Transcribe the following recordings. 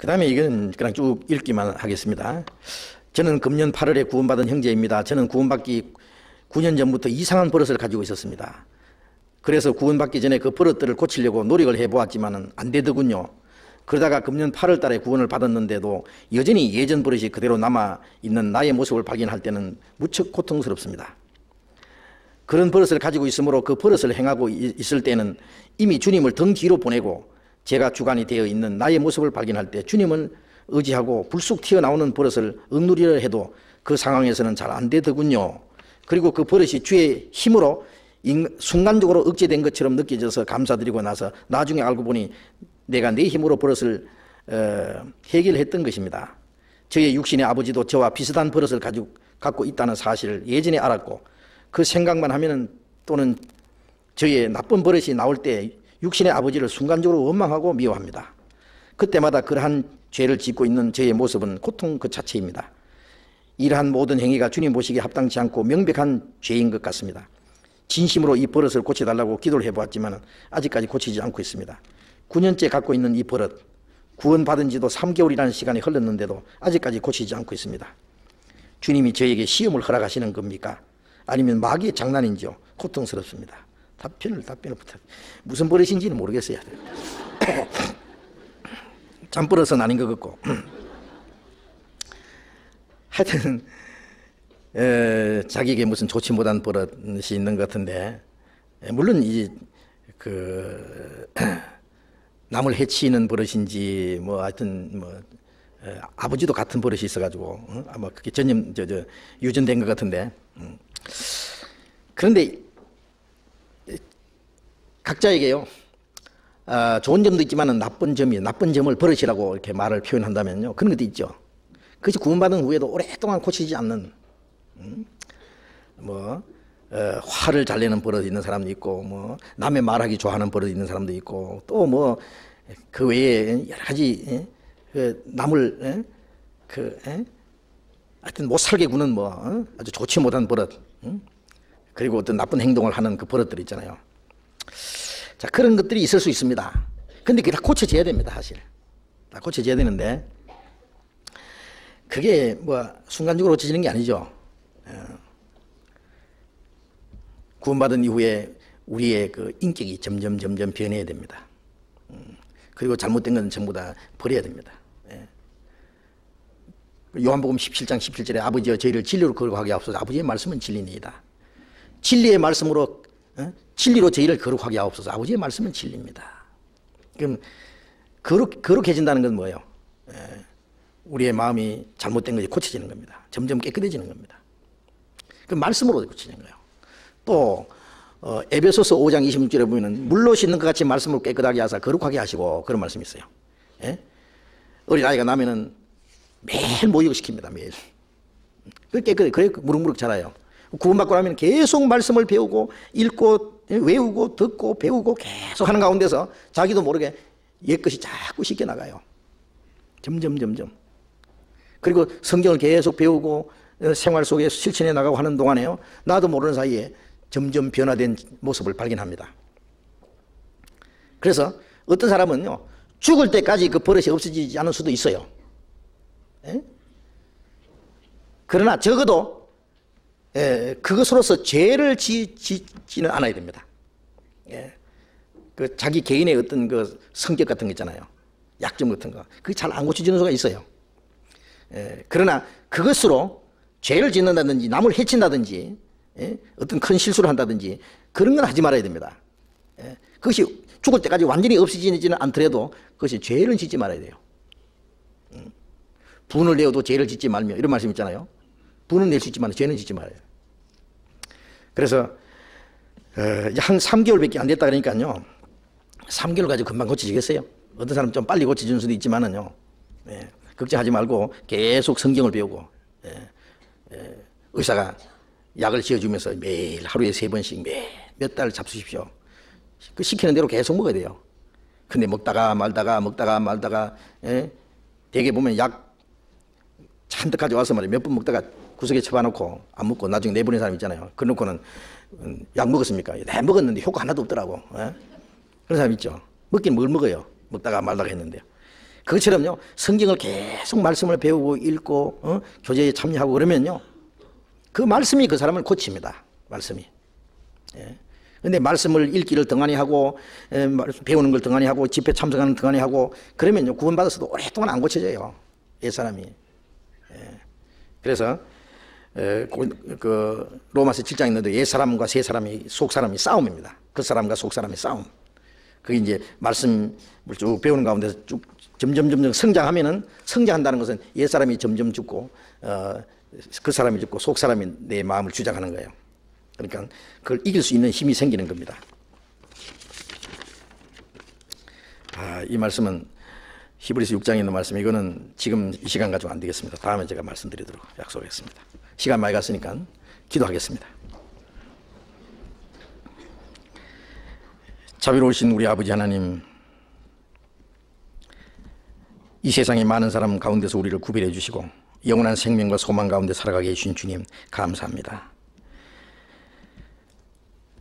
그 다음에 이건 그냥 쭉 읽기만 하겠습니다. 저는 금년 8월에 구원받은 형제입니다. 저는 구원받기 9년 전부터 이상한 버릇을 가지고 있었습니다. 그래서 구원받기 전에 그 버릇들을 고치려고 노력을 해보았지만 안 되더군요. 그러다가 금년 8월 달에 구원을 받았는데도 여전히 예전 버릇이 그대로 남아있는 나의 모습을 발견할 때는 무척 고통스럽습니다. 그런 버릇을 가지고 있으므로 그 버릇을 행하고 있을 때는 이미 주님을 등 뒤로 보내고 제가 주관이 되어 있는 나의 모습을 발견할 때 주님을 의지하고 불쑥 튀어나오는 버릇을 억누리려 해도 그 상황에서는 잘 안 되더군요. 그리고 그 버릇이 주의 힘으로 순간적으로 억제된 것처럼 느껴져서 감사드리고 나서 나중에 알고 보니 내가 내 힘으로 버릇을 해결했던 것입니다. 저의 육신의 아버지도 저와 비슷한 버릇을 갖고 있다는 사실을 예전에 알았고 그 생각만 하면은 또는 저의 나쁜 버릇이 나올 때 육신의 아버지를 순간적으로 원망하고 미워합니다. 그때마다 그러한 죄를 짓고 있는 저의 모습은 고통 그 자체입니다. 이러한 모든 행위가 주님 보시기에 합당치 않고 명백한 죄인 것 같습니다. 진심으로 이 버릇을 고쳐달라고 기도를 해보았지만 아직까지 고치지 않고 있습니다. 9년째 갖고 있는 이 버릇, 구원받은 지도 3개월이라는 시간이 흘렀는데도 아직까지 고치지 않고 있습니다. 주님이 저에게 시험을 허락하시는 겁니까? 아니면 마귀의 장난인지요? 고통스럽습니다. 답변을 부탁. 무슨 버릇인지는 모르겠어요. 잠버릇은 아닌 것 같고. 하여튼 자기에게 무슨 좋지 못한 버릇이 있는 것 같은데, 물론 이제 남을 해치는 버릇인지 뭐 하여튼 아버지도 같은 버릇이 있어가지고 아마 그게 유전된 것 같은데, 그런데 각자에게요 좋은 점도 있지만은 나쁜 점을 버릇이라고 이렇게 말을 표현한다면요, 그런 것도 있죠. 그것이 구원받은 후에도 오랫동안 고치지 않는 화를 잘 내는 버릇이 있는 사람도 있고, 남의 말하기 좋아하는 버릇이 있는 사람도 있고, 또 그 외에 여러 가지 남을 하여튼 못 살게 구는 아주 좋지 못한 버릇, 그리고 어떤 나쁜 행동을 하는 그 버릇들 있잖아요. 자, 그런 것들이 있을 수 있습니다. 근데 그게 다 고쳐져야 됩니다. 사실 다 고쳐져야 되는데 그게 순간적으로 고쳐지는 게 아니죠. 구원받은 이후에 우리의 그 인격이 점점 변해야 됩니다. 그리고 잘못된 건 전부 다 버려야 됩니다. 요한복음 17장 17절에 아버지여 저희를 진리로 거룩하게 하옵소서. 아버지의 말씀은 진리니이다. 진리의 말씀으로 진리로 저희를 거룩하게 하옵소서. 아버지의 말씀은 진리입니다. 그럼 거룩해진다는 건 뭐예요? 우리의 마음이 잘못된 것이 고쳐지는 겁니다. 점점 깨끗해지는 겁니다. 그 말씀으로 고쳐지는 거예요. 또 에베소서 5장 26절에 보면은 물로 씻는 것 같이 말씀으로 깨끗하게 하사 거룩하게 하시고, 그런 말씀이 있어요. 어린아이가 나면은 매일 모욕을 시킵니다. 매일. 그래 무럭무럭 자라요. 구원받고 나면 계속 말씀을 배우고 읽고 외우고 듣고 배우고 계속 하는 가운데서 자기도 모르게 옛것이 자꾸 씻겨 나가요. 점점. 그리고 성경을 계속 배우고 생활 속에 실천해 나가고 하는 동안에요, 나도 모르는 사이에 점점 변화된 모습을 발견합니다. 그래서 어떤 사람은요, 죽을 때까지 그 버릇이 없어지지 않을 수도 있어요. 그러나 적어도 그것으로서 죄를 짓지는 않아야 됩니다. 그 자기 개인의 어떤 그 성격 같은 거 있잖아요. 약점 같은 거. 그게 잘 안 고쳐지는 수가 있어요. 그러나 그것으로 죄를 짓는다든지 남을 해친다든지 어떤 큰 실수를 한다든지 그런 건 하지 말아야 됩니다. 그것이 죽을 때까지 완전히 없어지지는 않더라도 그것이 죄를 짓지 말아야 돼요. 분을 내어도 죄를 짓지 말며, 이런 말씀 있잖아요. 분은 낼 수 있지만 죄는 짓지 말아요. 그래서 한 3개월밖에 안 됐다 그러니까요, 3개월 가지고 금방 고쳐지겠어요? 어떤 사람은 좀 빨리 고쳐지는 수도 있지만은요, 걱정하지 말고 계속 성경을 배우고, 의사가 약을 지어주면서 매일 하루에 3번씩 몇 달 잡수십시오. 그 시키는 대로 계속 먹어야 돼요. 근데 먹다가 말다가 대개 보면 약 잔뜩 가져와서 말이에요, 몇 번 먹다가 구석에 쳐봐놓고 안 먹고 나중에 내보낸 사람 있잖아요. 그래놓고는 약 먹었습니까? 네, 먹었는데 효과 하나도 없더라고. 그런 사람 있죠. 먹긴 뭘 먹어요, 먹다가 말다가 했는데요. 그것처럼요, 성경을 계속 말씀을 배우고 읽고 교제에 참여하고 그러면요, 그 말씀이 그 사람을 고칩니다. 말씀이. 그런데 말씀을 읽기를 등한히 하고 배우는 걸 등한히 하고 집회 참석하는 등한히 하고 그러면요, 구원받아서도 오랫동안 안 고쳐져요, 옛사람이. 그래서 그 로마서 7장에 있는데 옛사람과 새사람이 속사람이 싸움입니다. 겉사람과 속사람의 싸움. 그게 이제 말씀을 쭉 배우는 가운데서 쭉 점점 성장하면은, 성장한다는 것은 옛사람이 점점 죽고 겉사람이 죽고 속사람이 내 마음을 주장하는 거예요. 그러니까 그걸 이길 수 있는 힘이 생기는 겁니다. 이 말씀은 히브리서 6장에 있는 말씀, 이거는 지금 이 시간 가지고 안 되겠습니다. 다음에 제가 말씀드리도록 약속하겠습니다. 시간 많이 갔으니까 기도하겠습니다. 자비로우신 우리 아버지 하나님, 이 세상의 많은 사람 가운데서 우리를 구별해 주시고 영원한 생명과 소망 가운데 살아가게 해주신 주님 감사합니다.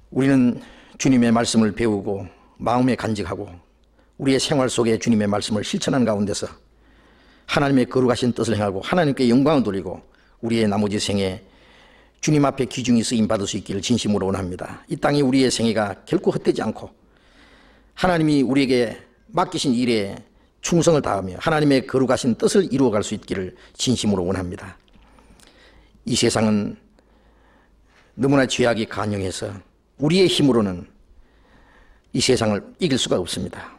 우리는 주님의 말씀을 배우고 마음에 간직하고 우리의 생활 속에 주님의 말씀을 실천하는 가운데서 하나님의 거룩하신 뜻을 행하고 하나님께 영광을 돌리고 우리의 나머지 생에 주님 앞에 귀중히 쓰임받을 수 있기를 진심으로 원합니다. 이 땅이 우리의 생애가 결코 헛되지 않고 하나님이 우리에게 맡기신 일에 충성을 다하며 하나님의 거룩하신 뜻을 이루어갈 수 있기를 진심으로 원합니다. 이 세상은 너무나 죄악이 간영해서 우리의 힘으로는 이 세상을 이길 수가 없습니다.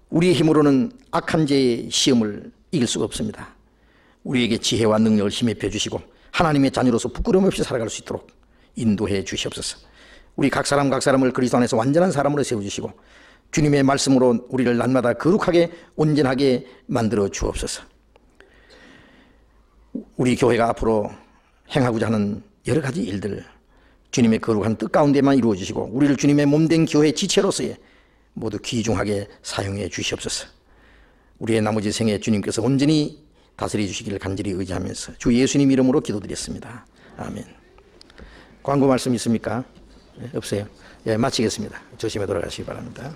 우리의 힘으로는 악한 죄의 시험을 이길 수가 없습니다. 우리에게 지혜와 능력을 힘입혀 주시고 하나님의 자녀로서 부끄러움 없이 살아갈 수 있도록 인도해 주시옵소서. 우리 각 사람을 그리스도 안에서 완전한 사람으로 세워주시고 주님의 말씀으로 우리를 날마다 거룩하게 온전하게 만들어 주옵소서. 우리 교회가 앞으로 행하고자 하는 여러 가지 일들 주님의 거룩한 뜻 가운데만 이루어 주시고 우리를 주님의 몸된 교회 지체로서의 모두 귀중하게 사용해 주시옵소서. 우리의 나머지 생에 주님께서 온전히 다스려 주시기를 간절히 의지하면서 주 예수님 이름으로 기도드렸습니다. 아멘. 광고 말씀 있습니까? 없어요. 마치겠습니다. 조심해 돌아가시기 바랍니다.